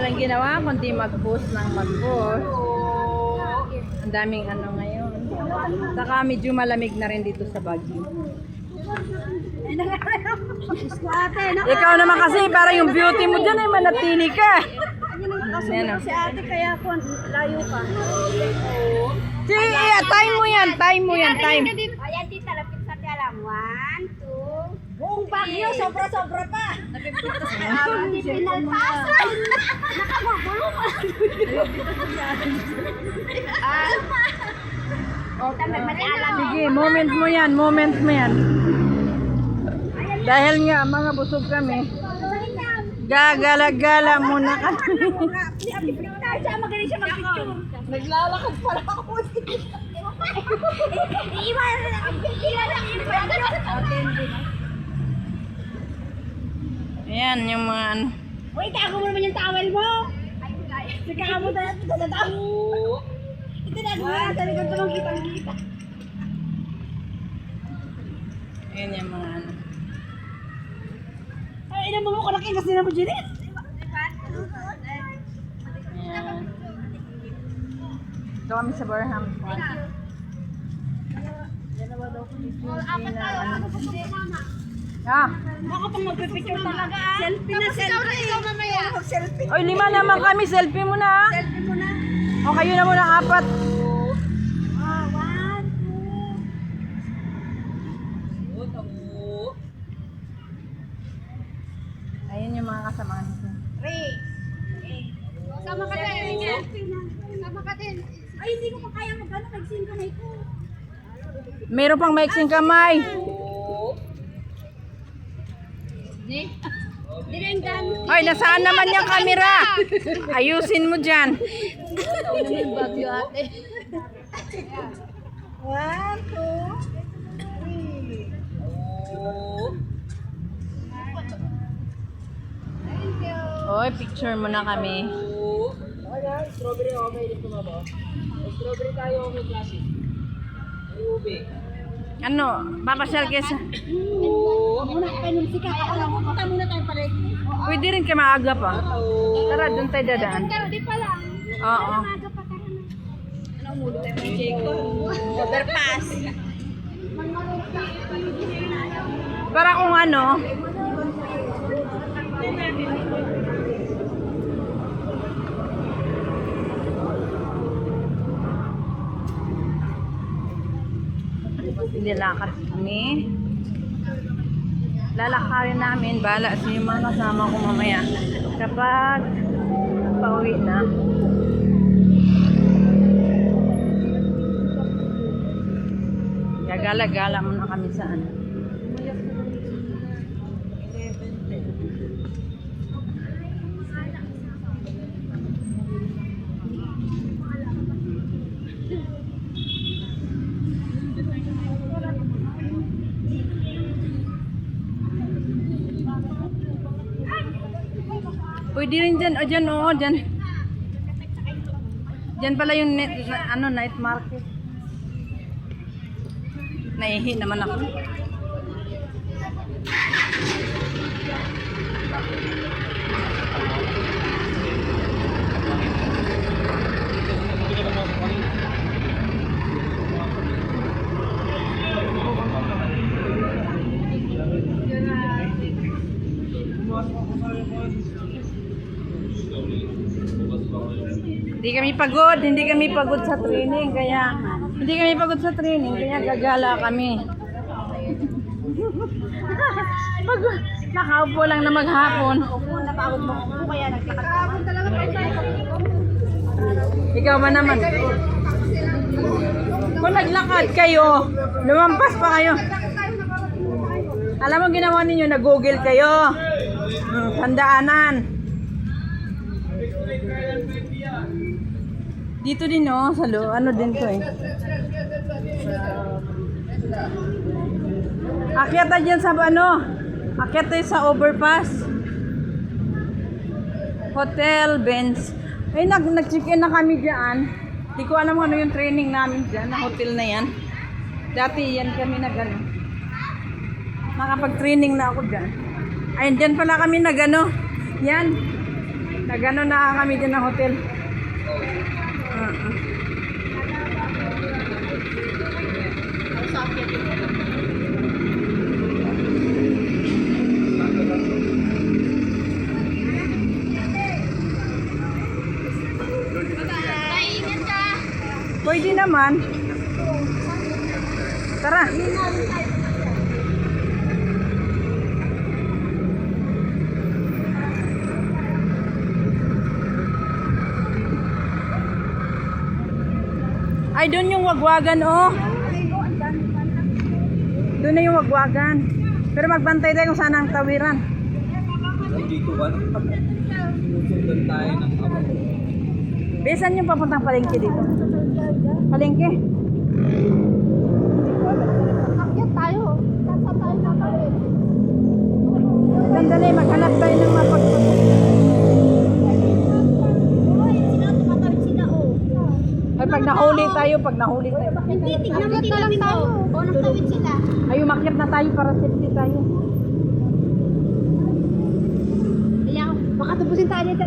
walang ginawa kundi mag-post ng mag-post. Ang daming ano ngayon. Saka medyo malamig na rin dito sa Baguio. Ikaw naman kasi para yung beauty mo dyan ay manatili ka. Si ate kaya po layo pa. Sige, time mo yan, time mo yan, time. Ayan, tita, lapit sa tiyalang. 1, 2. Buong Baguio, sobra-sobra pa. Hindi pinalpasan. Nakamagulo pa. Sige, moment mo yan, moment mo yan. Dahil nga, mga busog kami. Gagala-gala muna kami. Magaling siya mag-picture. Naglalakad pala ako. Iiwan na ang picture. Ayan, yung mga ano. Uy, tago mo naman yung towel mo. Sige mo tayo. Itinago mo na. Sabi ko tumang kitang-kita. Ayan yung mga ano. Ay, ilan mo ko nakin kasi na mo dyan eh. Ayan. Ito kami sa Barham. Ah, Ako pang magpipicture talaga. Selfie na selfie. Ikaw mamaya. Selfie. oy, 5 naman kami. Selfie mo na. Selfie mo na. O, kayo na muna 4. 1, 2. Ayun yung mga kasamahan ko. Sama ka din. Sama ka din. Ay, hindi ko pa kaya mag-ano. Nag-sing kamay ko. Meron pang maiksing kamay. Direnggan. Oy, nasaan naman yung camera? Ayusin mo dyan. 1, 2, 3. Oy, picture mo na kami. Strawberry okay dito ba ba? Strawberry tayo okay klase. Ay ube. Ano, papasyal kayo sa... Muna kayo nung sikat. Ako lang, pupunta muna tayo pala. Pwede rin kayo maaga pa. Tara, doon tayo dadaan. Di pa lang. Oo. Maaga pa tayo na. Ano umulo tayo ng Jacob? Overpass. Para kung ano... Nilakad kami. Lalakarin namin. Bala sa yung mga kasama ko mamaya. Kapag pauwi na. Gagala-gala muna kami sa ano. Pwede rin dyan, o dyan, oo, dyan. Dyan pala yung night market. Naihi naman ako. Hindi kami pagod sa training, kaya gagala kami. Nakaupo lang na maghapon. Napagod mo ako kaya nagkakapon talaga tayo. Ikaw ba naman? Kung naglakad kayo, lumampas pa kayo. Alam mo ginawa ninyo, nag-google kayo. Tandaanan. Dito din sa ano din to eh. Akyat tayo dyan sa akyat tayo sa overpass. Hotel Benz. Ay, nag-check-in na kami dyan. Di ko alam ano yung training namin dyan, na hotel na yan. Dati yan kami nakapag-training na ako dyan. Ay, dyan pala kami yan. Nagano na kami dyan ng hotel. Ingat ka. Pwede naman. Tara. Ay, doon yung wagwagan, oh. Doon na yung wagwagan. Pero magbantay tayo kung saan ang tawiran. Nandito ka na. Sinusundan tayo ng ako. Besan yung papuntang palengke dito. Palengke. Akyat tayo. Sasa tayo na tayo. Sandali, maghanap tayo ng mapagpapag. Uy, sila tumatawid sila, oh. Ay, pag nahuli tayo. Hindi, tignan mo lang tayo. O, nagtawid sila. Ay, umakyat na tayo para safety tayo. Kaya, baka tubusin tayo dito.